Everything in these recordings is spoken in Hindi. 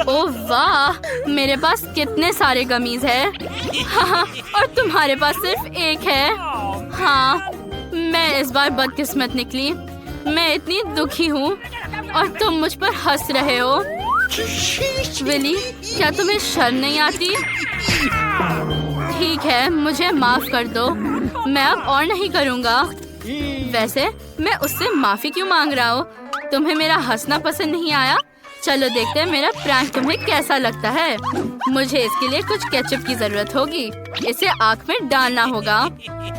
ओह वाह, मेरे पास कितने सारे गमीज है। हाँ, और तुम्हारे पास सिर्फ एक है। हाँ, मैं इस बार बदकिस्मत निकली। मैं इतनी दुखी हूँ और तुम मुझ पर हंस रहे हो। विली, क्या तुम्हें शर्म नहीं आती? ठीक है, मुझे माफ कर दो। मैं अब और नहीं करूँगा। वैसे मैं उससे माफी क्यों मांग रहा हूँ? तुम्हें मेरा हंसना पसंद नहीं आया? चलो देखते हैं मेरा प्रैंक तुम्हें कैसा लगता है। मुझे इसके लिए कुछ केचप की जरूरत होगी। इसे आँख में डालना होगा।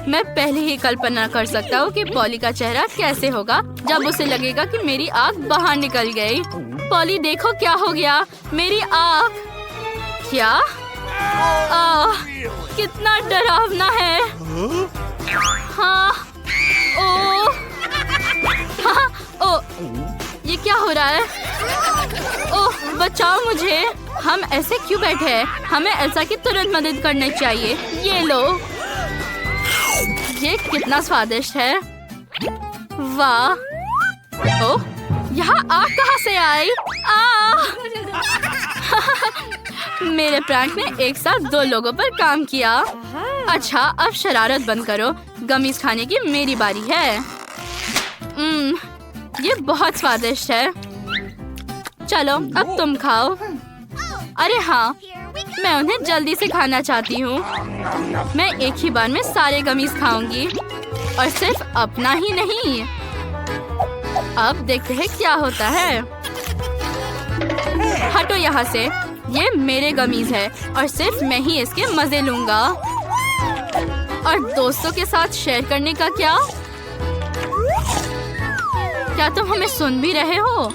मैं पहले ही कल्पना कर सकता हूँ कि पॉली का चेहरा कैसे होगा जब उसे लगेगा कि मेरी आँख बाहर निकल गई। पॉली देखो क्या हो गया, मेरी आँख। क्या? कितना डरावना है। हाँ, ओह, हाँ, ओह, ये क्या हो रहा है? ओह, बचाओ मुझे। हम ऐसे क्यों बैठे हैं? हमें एल्सा की तुरंत मदद करनी चाहिए। ये लो। ये कितना स्वादिष्ट है। वाह। ओह, यहाँ आग कहाँ से आई? मेरे प्रैंक ने एक साथ 2 लोगों पर काम किया। अच्छा, अब शरारत बंद करो। गमीज खाने की मेरी बारी है। ये बहुत स्वादिष्ट है। चलो, अब तुम खाओ। अरे हाँ, मैं उन्हें जल्दी से खाना चाहती हूँ। मैं एक ही बार में सारे गमीज खाऊंगी और सिर्फ अपना ही नहीं। अब देखते हैं क्या होता है। हटो यहाँ से। ये मेरे गमीज है और सिर्फ मैं ही इसके मजे लूंगा। और दोस्तों के साथ शेयर करने का क्या? क्या तुम हमें सुन भी रहे हो?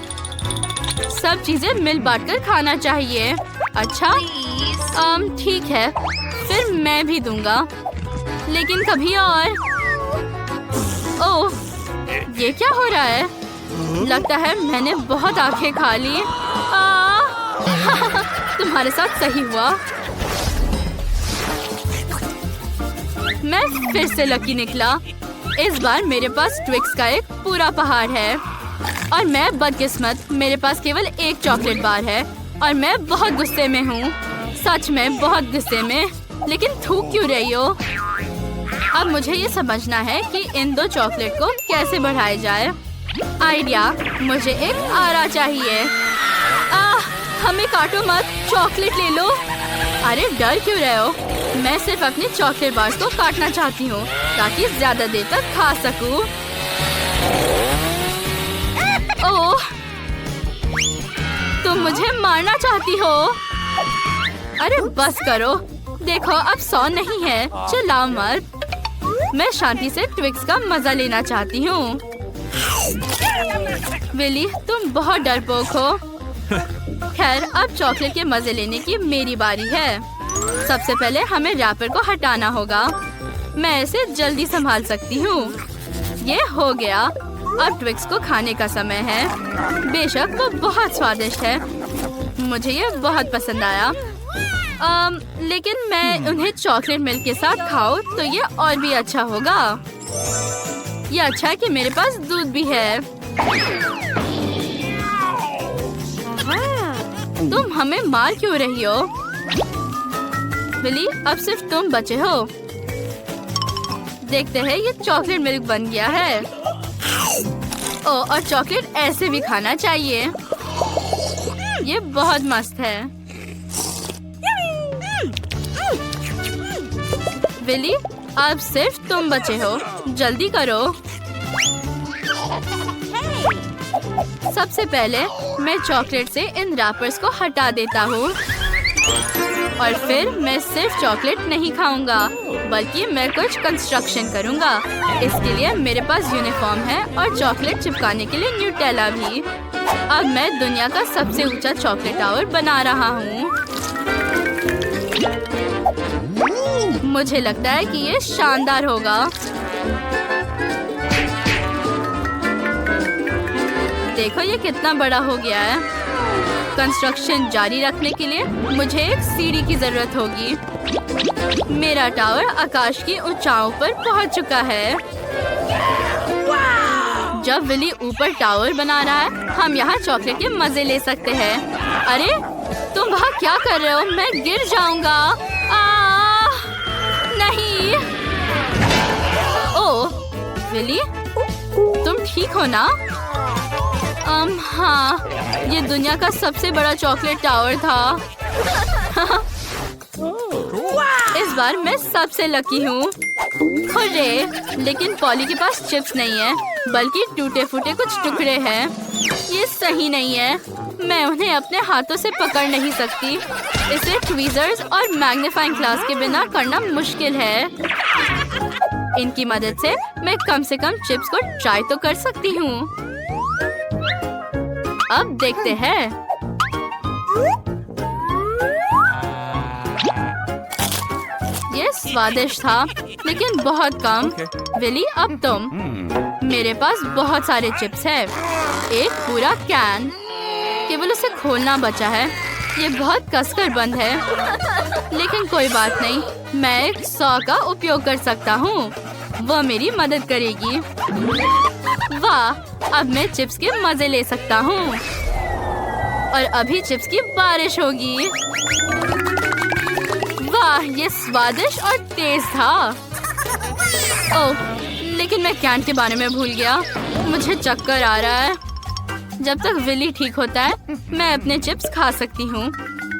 सब चीजें मिल बांटकर खाना चाहिए। अच्छा, ठीक है, फिर मैं भी दूंगा, लेकिन कभी और। ओह, ये क्या हो रहा है? लगता है मैंने बहुत आंखें खा ली। तुम्हारे साथ सही हुआ। मैं फिर से लकी निकला। इस बार मेरे पास ट्विक्स का एक पूरा पहाड़ है और मैं बदकिस्मत। मेरे पास केवल एक चॉकलेट बार है और मैं बहुत गुस्से में हूँ। सच में बहुत गुस्से में। लेकिन थूक क्यों रही हो? अब मुझे ये समझना है कि इन 2 चॉकलेट को कैसे बढ़ाया जाए। आइडिया, मुझे एक आरा चाहिए। हमें काटो मत, चॉकलेट ले लो। अरे डर क्यों रहे हो? मैं सिर्फ अपनी चॉकलेट बार्स को काटना चाहती हूँ ताकि ज्यादा देर तक खा सकूं। ओह, तुम मुझे मारना चाहती हो? अरे बस करो। देखो, अब 100 नहीं है। चिल्लाओ मत। मैं शांति से ट्विक्स का मजा लेना चाहती हूँ। विली, तुम बहुत डरपोक हो। खैर, अब चॉकलेट के मजे लेने की मेरी बारी है। सबसे पहले हमें रैपर को हटाना होगा। मैं इसे जल्दी संभाल सकती हूँ। ये हो गया। अब ट्विक्स को खाने का समय है। बेशक वो बहुत स्वादिष्ट है। मुझे ये बहुत पसंद आया। लेकिन मैं उन्हें चॉकलेट मिल्क के साथ खाऊं तो ये और भी अच्छा होगा। ये अच्छा है कि मेरे पास दूध भी है। तुम हमें मार क्यों रही हो? विली, अब सिर्फ तुम बचे हो। देखते हैं, ये चॉकलेट मिल्क बन गया है। ओह, और चॉकलेट ऐसे भी खाना चाहिए। ये बहुत मस्त है। विली, अब सिर्फ तुम बचे हो। जल्दी करो। सबसे पहले मैं चॉकलेट से इन रैपर्स को हटा देता हूँ और फिर मैं सिर्फ चॉकलेट नहीं खाऊंगा बल्कि मैं कुछ कंस्ट्रक्शन करूंगा। इसके लिए मेरे पास यूनिफॉर्म है और चॉकलेट चिपकाने के लिए न्यूटेला भी। अब मैं दुनिया का सबसे ऊंचा चॉकलेट टावर बना रहा हूँ। मुझे लगता है कि ये शानदार होगा। देखो, ये कितना बड़ा हो गया है। कंस्ट्रक्शन जारी रखने के लिए मुझे एक सीढ़ी की जरूरत होगी। मेरा टावर आकाश की ऊंचाइयों पर पहुंच चुका है। जब विली ऊपर टावर बना रहा है, हम यहाँ चॉकलेट के मजे ले सकते हैं। अरे तुम वहाँ क्या कर रहे हो? मैं गिर जाऊंगा। नहीं। ओह विली, तुम ठीक हो ना? हाँ, ये दुनिया का सबसे बड़ा चॉकलेट टावर था। इस बार मैं सबसे लकी हूँ। हुर्रे! लेकिन पॉली के पास चिप्स नहीं है, बल्कि टूटे फूटे कुछ टुकड़े हैं। ये सही नहीं है। मैं उन्हें अपने हाथों से पकड़ नहीं सकती। इसे ट्वीजर्स और मैग्नीफाइंग ग्लास के बिना करना मुश्किल है। इनकी मदद से मैं कम से कम चिप्स को ट्राई तो कर सकती हूँ। अब देखते हैं। ये स्वादिष्ट था, लेकिन बहुत कम। विली, अब तुम। मेरे पास बहुत सारे चिप्स है, एक पूरा कैन। केवल उसे खोलना बचा है। ये बहुत कसकर बंद है, लेकिन कोई बात नहीं। मैं एक सॉ का उपयोग कर सकता हूँ। वह मेरी मदद करेगी। वाह! अब मैं चिप्स के मजे ले सकता हूँ। और अभी चिप्स की बारिश होगी। वाह! ये स्वादिष्ट और तेज था। ओह, लेकिन मैं कैन के बारे में भूल गया। मुझे चक्कर आ रहा है। जब तक विली ठीक होता है, मैं अपने चिप्स खा सकती हूँ।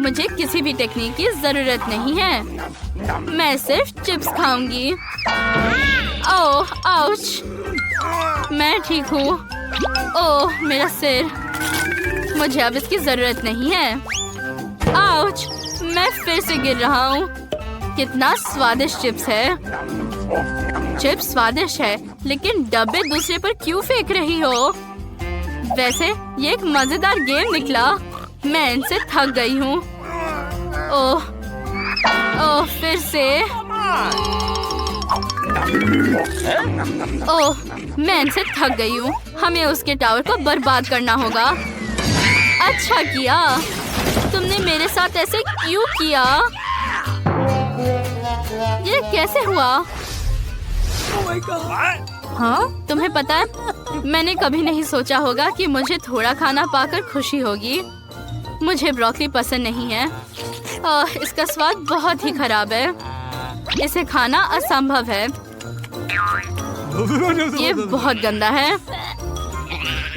मुझे किसी भी टेक्निक की जरूरत नहीं है। मैं सिर्फ चिप्स खाऊंगी। ओह, आउच! मैं ठीक हूँ। ओह, मेरा सिर। मुझे अब इसकी जरूरत नहीं है। आउच! मैं फिर से गिर रहा हूँ। कितना स्वादिष्ट चिप्स है। चिप्स स्वादिष्ट है, लेकिन डब्बे दूसरे पर क्यों फेंक रही हो? वैसे ये एक मजेदार गेम निकला। मैं इनसे थक गई हूँ। ओह, फिर से। ओह, मैं इनसे थक गई हूँ। हमें उसके टावर को बर्बाद करना होगा। अच्छा किया। तुमने मेरे साथ ऐसे क्यों किया? ये कैसे हुआ? हाँ, तुम्हें पता है, मैंने कभी नहीं सोचा होगा कि मुझे थोड़ा खाना पाकर खुशी होगी। मुझे ब्रोकली पसंद नहीं है। इसका स्वाद बहुत ही खराब है। इसे खाना असंभव है। ये बहुत गंदा है।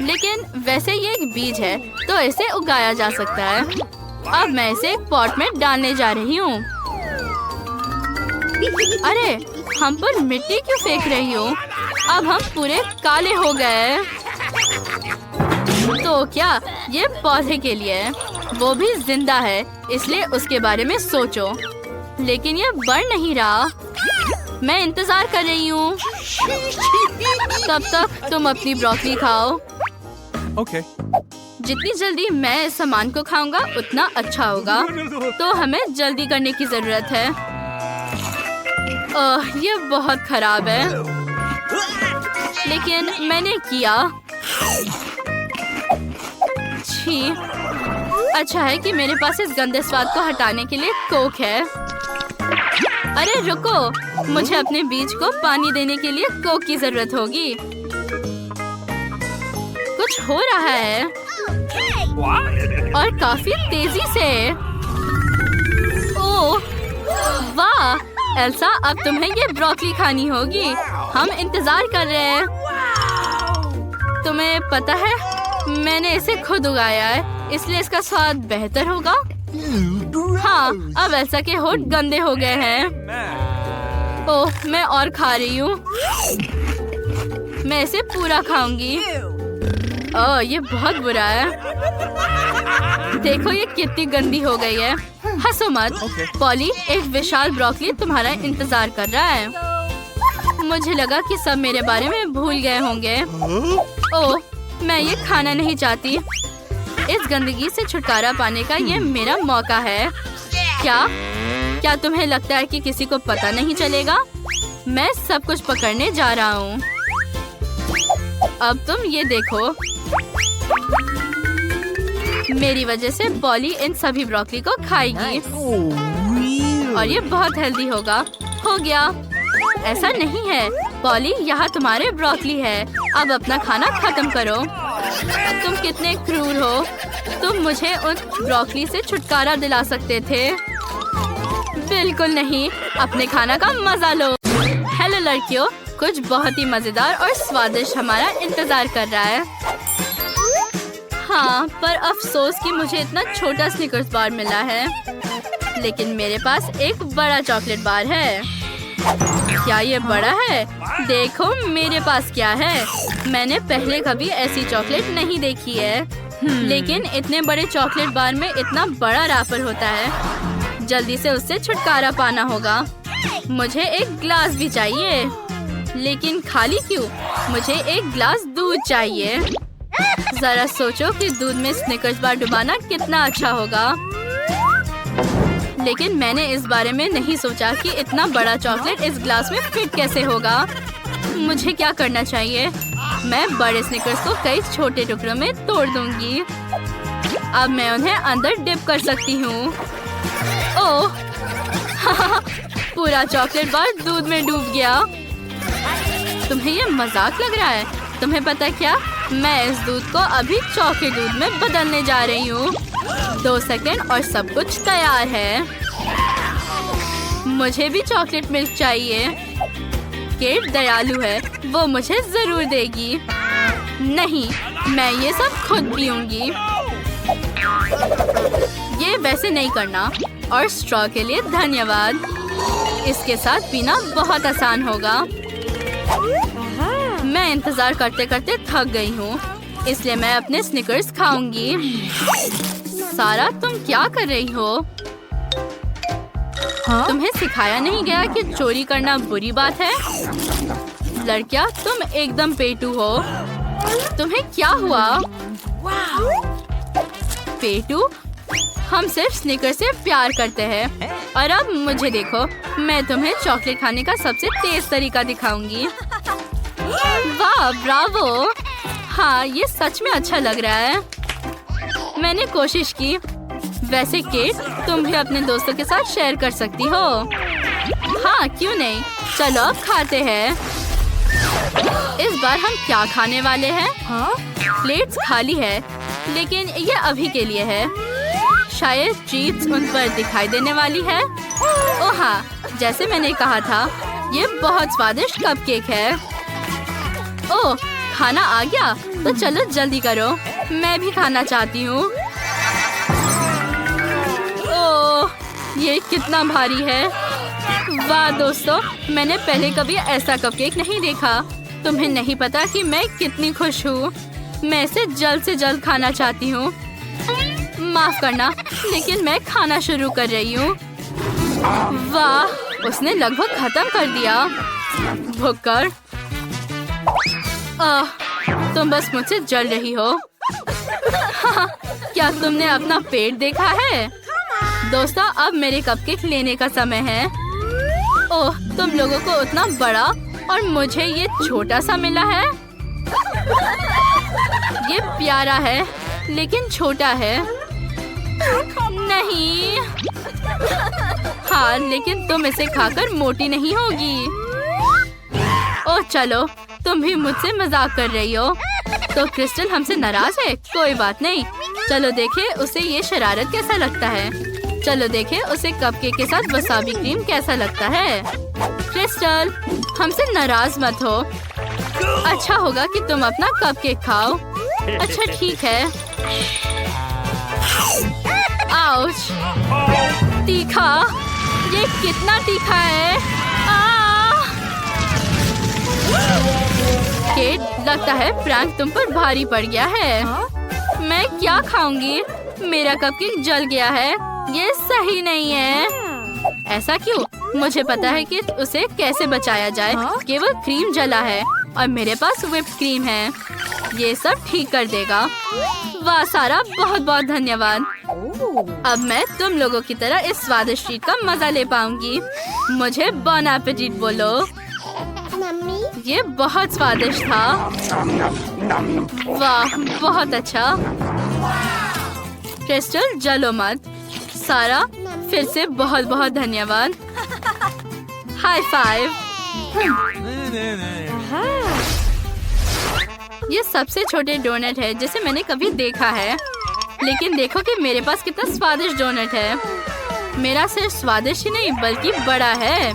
लेकिन वैसे ये एक बीज है, तो इसे उगाया जा सकता है। अब मैं इसे एक पॉट में डालने जा रही हूँ। अरे, हम पर मिट्टी क्यों फेंक रही हो? अब हम पूरे काले हो गए। तो क्या ये पौधे के लिए है? वो भी जिंदा है, इसलिए उसके बारे में सोचो। लेकिन ये बढ़ नहीं रहा। मैं इंतजार कर रही हूँ। तब तक तुम अपनी ब्रोकली खाओ। Okay. जितनी जल्दी मैं इस सामान को खाऊंगा, उतना अच्छा होगा। तो हमें जल्दी करने की जरूरत है। ये बहुत खराब है, लेकिन मैंने किया। छी, अच्छा है कि मेरे पास इस गंदे स्वाद को हटाने के लिए कोक है। अरे रुको, मुझे अपने बीज को पानी देने के लिए कोक की जरूरत होगी। कुछ हो रहा है और काफी तेजी से। ओह वाह एल्सा, अब तुम्हें ये ब्रोकली खानी होगी। हम इंतजार कर रहे हैं। तुम्हें पता है, मैंने इसे खुद उगाया है, इसलिए इसका स्वाद बेहतर होगा। हाँ, अब एल्सा के होंठ गंदे हो गए हैं। ओह, मैं और खा रही हूँ। मैं इसे पूरा खाऊंगी। ओह, ये बहुत बुरा है। देखो ये कितनी गंदी हो गई है। हंसो मत। पॉली, एक विशाल ब्रोकली तुम्हारा इंतजार कर रहा है। मुझे लगा कि सब मेरे बारे में भूल गए होंगे। ओह, मैं ये खाना नहीं चाहती। इस गंदगी से छुटकारा पाने का ये मेरा मौका है। क्या तुम्हें लगता है कि किसी को पता नहीं चलेगा? मैं सब कुछ पकड़ने जा रहा हूँ। अब तुम ये देखो। मेरी वजह से पॉली इन सभी ब्रोकली को खाएगी और ये बहुत हेल्दी होगा। हो गया। ऐसा नहीं है, पॉली, यहाँ तुम्हारे ब्रोकली है। अब अपना खाना खत्म करो। तुम कितने क्रूर हो। तुम मुझे उन ब्रोकली से छुटकारा दिला सकते थे। बिल्कुल नहीं, अपने खाना का मजा लो। हेलो लड़कियों, कुछ बहुत ही मजेदार और स्वादिष्ट हमारा इंतजार कर रहा है। हाँ, पर अफसोस कि मुझे इतना छोटा स्निकर्स बार मिला है। लेकिन मेरे पास एक बड़ा चॉकलेट बार है। क्या ये बड़ा है? देखो मेरे पास क्या है। मैंने पहले कभी ऐसी चॉकलेट नहीं देखी है। लेकिन इतने बड़े चॉकलेट बार में इतना बड़ा रैपर होता है। जल्दी से उससे छुटकारा पाना होगा। मुझे एक ग्लास भी चाहिए। लेकिन खाली क्यों? मुझे एक ग्लास दूध चाहिए। जरा सोचो कि दूध में स्निकर्स बार डुबाना कितना अच्छा होगा। लेकिन मैंने इस बारे में नहीं सोचा कि इतना बड़ा चॉकलेट इस ग्लास में फिट कैसे होगा। मुझे क्या करना चाहिए? मैं बड़े स्निकर्स को कई छोटे टुकड़ों में तोड़ दूंगी। अब मैं उन्हें अंदर डिप कर सकती हूँ। ओह, पूरा चॉकलेट बार दूध में डूब गया। तुम्हें ये मजाक लग रहा है? तुम्हें पता क्या? मैं इस दूध को अभी चॉकलेट दूध में बदलने जा रही हूँ। 2 सेकंड और सब कुछ तैयार है। मुझे भी चॉकलेट मिल्क चाहिए। केट दयालु है, वो मुझे जरूर देगी। नहीं, मैं ये सब खुद पीऊंगी। ये वैसे नहीं करना। और स्ट्रॉ के लिए धन्यवाद। इसके साथ पीना बहुत आसान होगा। मैं इंतजार करते करते थक गई हूँ, इसलिए मैं अपने स्निकर्स खाऊंगी। सारा, तुम क्या कर रही हो? हाँ? तुम्हें सिखाया नहीं गया कि चोरी करना बुरी बात है? लड़कियाँ, तुम एकदम पेटू हो। तुम्हें क्या हुआ? पेटू, हम सिर्फ स्निकर्स से प्यार करते हैं। और अब मुझे देखो, मैं तुम्हें चॉकलेट खाने का सबसे तेज तरीका दिखाऊंगी। वाह, ब्रावो! हाँ, ये सच में अच्छा लग रहा है। मैंने कोशिश की। वैसे केट, तुम भी अपने दोस्तों के साथ शेयर कर सकती हो। हाँ, क्यों नहीं? चलो अब खाते हैं। इस बार हम क्या खाने वाले हैं? हाँ? प्लेट्स खाली है, लेकिन ये अभी के लिए है। शायद ट्रीट्स उन पर दिखाई देने वाली है। ओह हाँ, जैसे मैंने कहा था, ये बहुत स्वादिष्ट कपकेक है। ओह, खाना आ गया? तो चलो जल्दी करो, मैं भी खाना चाहती हूँ। ओह, ये कितना भारी है। वाह दोस्तों, मैंने पहले कभी ऐसा कपकेक नहीं देखा। तुम्हें नहीं पता कि मैं कितनी खुश हूँ। मैं इसे जल्द से जल्द खाना चाहती हूँ। माफ करना, लेकिन मैं खाना शुरू कर रही हूँ। वाह, उसने लगभग खत्म कर दिया। भुक्कर, तुम बस मुझसे जल रही हो। क्या तुमने अपना पेट देखा है? दोस्तों, अब मेरे कपकेक लेने का समय है। ओह, तुम लोगों को उतना बड़ा और मुझे ये छोटा सा मिला है। ये प्यारा है, लेकिन छोटा है। नहीं। हाँ, लेकिन तुम इसे खाकर मोटी नहीं होगी। ओह चलो, तुम भी मुझसे मजाक कर रही हो। तो क्रिस्टल हमसे नाराज है? कोई बात नहीं। चलो देखें उसे ये शरारत कैसा लगता है। चलो देखें उसे कपकेक के साथ वसाबी क्रीम कैसा लगता है। क्रिस्टल, हमसे नाराज मत हो। अच्छा होगा कि तुम अपना कपकेक खाओ। अच्छा ठीक है। आउच! तीखा! ये कितना तीखा है? केट, लगता है प्रैंक तुम पर भारी पड़ गया है। मैं क्या खाऊंगी? मेरा कपकेक जल गया है। ये सही नहीं है। ऐसा क्यों? मुझे पता है कि उसे कैसे बचाया जाए। केवल क्रीम जला है और मेरे पास व्हिप्ड क्रीम है। ये सब ठीक कर देगा। वाह सारा, बहुत बहुत धन्यवाद। अब मैं तुम लोगों की तरह इस स्वादिष्ट ट्रीट का मजा ले पाऊंगी। मुझे बॉन एपेटिट बोलो। ये बहुत स्वादिष्ट था। वाह, बहुत अच्छा। क्रिस्टल, जलो मत। सारा, फिर से बहुत बहुत धन्यवाद। High five. ये सबसे छोटे डोनट है जिसे मैंने कभी देखा है। लेकिन देखो कि मेरे पास कितना स्वादिष्ट डोनट है। मेरा सिर्फ स्वादिष्ट ही नहीं बल्कि बड़ा है।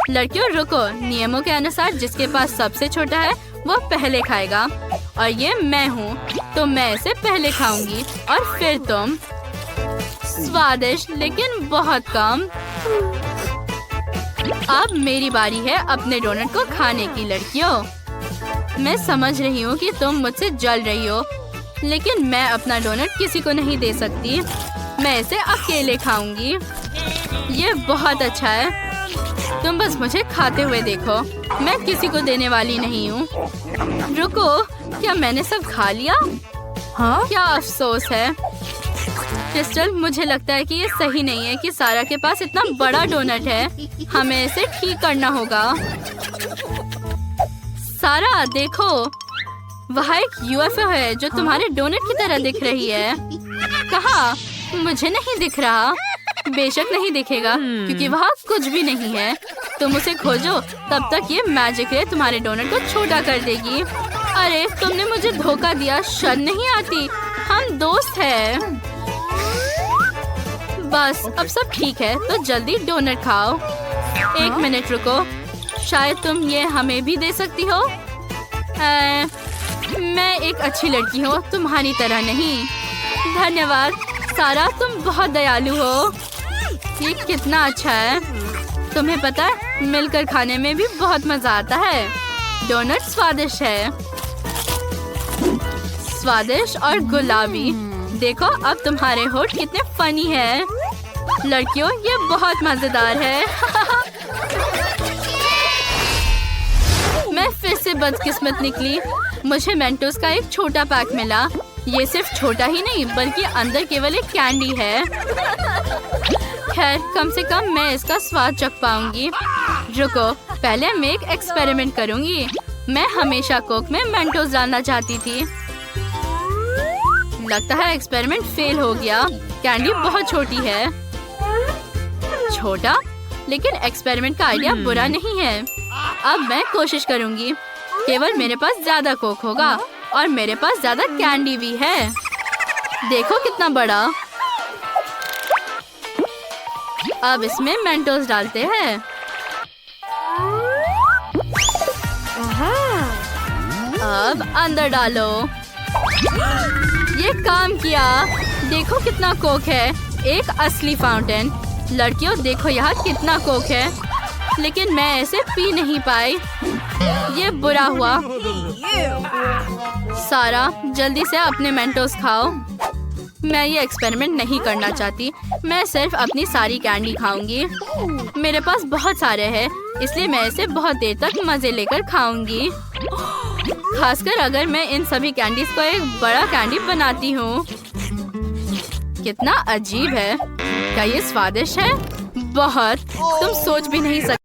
लड़कियों रुको, नियमों के अनुसार जिसके पास सबसे छोटा है वो पहले खाएगा। और ये मैं हूँ तो मैं इसे पहले खाऊंगी और फिर तुम। स्वादिष्ट लेकिन बहुत कम। अब मेरी बारी है अपने डोनट को खाने की। लड़कियों मैं समझ रही हूँ कि तुम मुझसे जल रही हो, लेकिन मैं अपना डोनट किसी को नहीं दे सकती। मैं इसे अकेले खाऊंगी। ये बहुत अच्छा है। तुम बस मुझे खाते हुए देखो। मैं किसी को देने वाली नहीं हूँ। रुको, क्या मैंने सब खा लिया? हाँ? क्या अफसोस है। क्रिस्टल, मुझे लगता है कि ये सही नहीं है कि सारा के पास इतना बड़ा डोनट है। हमें इसे ठीक करना होगा। सारा देखो, वहाँ एक यूएफओ है जो तुम्हारे डोनट की तरह दिख रही है। कहाँ? मुझे नहीं दिख रहा। बेशक नहीं दिखेगा क्योंकि वहाँ कुछ भी नहीं है। तुम उसे खोजो, तब तक ये मैजिक रे तुम्हारे डोनट को छोटा कर देगी। अरे तुमने मुझे धोखा दिया। शर्म नहीं आती? हम दोस्त हैं। बस अब सब ठीक है तो जल्दी डोनट खाओ। एक मिनट रुको, शायद तुम ये हमें भी दे सकती हो। मैं एक अच्छी लड़की हूँ, तुम्हारी तरह नहीं। धन्यवाद सारा, तुम बहुत दयालु हो। ये कितना अच्छा है। तुम्हें पता है मिलकर खाने में भी बहुत मजा आता है। डोनट स्वादिष्ट है, स्वादिष्ट और गुलाबी। देखो अब तुम्हारे होठ कितने फनी है। लड़कियों ये बहुत मजेदार है। मैं फिर से बदकिस्मत निकली। मुझे मेंटोस का एक छोटा पैक मिला। ये सिर्फ छोटा ही नहीं बल्कि अंदर केवल एक कैंडी है। खैर कम से कम मैं इसका स्वाद चख पाऊंगी। रुको, पहले मैं एक एक्सपेरिमेंट करूंगी। मैं हमेशा कोक में मेंटोस डालना चाहती थी। लगता है एक्सपेरिमेंट फेल हो गया। कैंडी बहुत छोटी है। छोटा, लेकिन एक्सपेरिमेंट का आइडिया बुरा नहीं है। अब मैं कोशिश करूंगी। केवल मेरे पास ज्यादा कोक होगा और मेरे पास ज्यादा कैंडी भी है। देखो कितना बड़ा। अब इसमें मेंटोस डालते हैं। अब अंदर डालो। ये काम किया। देखो कितना कोक है। एक असली फाउंटेन। लड़कियों देखो यहाँ कितना कोक है, लेकिन मैं इसे पी नहीं पाई। ये बुरा हुआ। सारा जल्दी से अपने मेंटोस खाओ। मैं ये एक्सपेरिमेंट नहीं करना चाहती। मैं सिर्फ अपनी सारी कैंडी खाऊंगी। मेरे पास बहुत सारे हैं, इसलिए मैं इसे बहुत देर तक मजे लेकर खाऊंगी। खासकर अगर मैं इन सभी कैंडीज को एक बड़ा कैंडी बनाती हूँ। कितना अजीब है। क्या ये स्वादिष्ट है? बहुत। तुम सोच भी नहीं सकते।